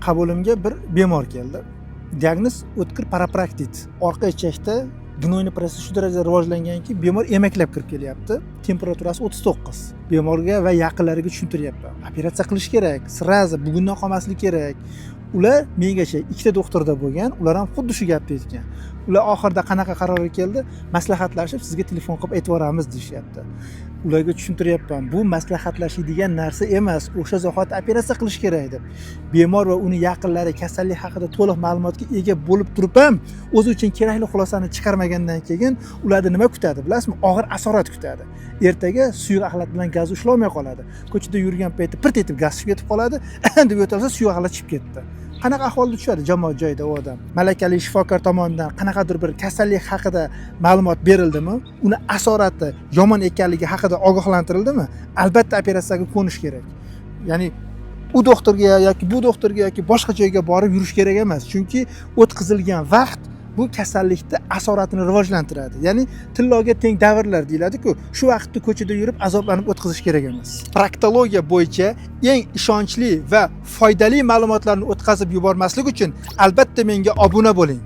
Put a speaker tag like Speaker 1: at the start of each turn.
Speaker 1: qabulimga bir bemor keldi. Diagnoz o'tkir parapraktit. Orqa ichakda gnoyni pressi shu darajada rivojlanganki, bemor emaklab kirib kelyapti. Temperaturasi 39. Bemorga va yaqinlariga tushuntiryapman. Operatsiya qilish kerak, srazi bugundan qolmaslik kerak. Ular mengacha ikkita doktorda bo'lgan, ular ham xuddi shu gapni aytgan. Ular oxirida qanaqa qarorga keldi? Maslahatlashib sizga telefon qilib aytib yuboramiz deyapti. Ularga tushuntiryapman, bu maslahatlashadigan narsa emas, o'sha zahoti operatsiya qilish kerak deb. Bemor va uning yaqinlari kasallik haqida to'liq ma'lumotga ega bo'lib turib ham o'zi uchun kerakli xulosani chiqarmagandan keyin ularni nima kutadi, bilasizmi? Og'ir asorat kutadi. Ertaga suyuq axlat bilan gaz ushlamay qoladi. Ko'chada yurgan payti pirt etib gaz chiqib ketib qoladi, deb yo'talsa suyuq axlat chiqib ketdi. Qanaqa ahvolda tushadi jamoat joyida u odam? Malakali shifokor tomonidan qanaqadir bir kasallik haqida ma'lumot berildimi? Uni asorati yomon ekanligi haqida ogohlantirildimi? Albatta operatsiyaga ko'nish kerak. Ya'ni u doktorga yoki bu doktorga yoki boshqa joyga borib yurish kerak emas. Chunki o'tkazilgan vaqt bu kasallikda asoratini rivojlantiradi. Ya'ni tilloga teng davrlar deyiladi-ku, shu vaqtda ko'chada yurib azoblanib o'tkazish kerak emas. Proktologiya bo'yicha eng ishonchli va foydali ma'lumotlarni o'tkazib yubormaslik uchun albatta menga obuna bo'ling.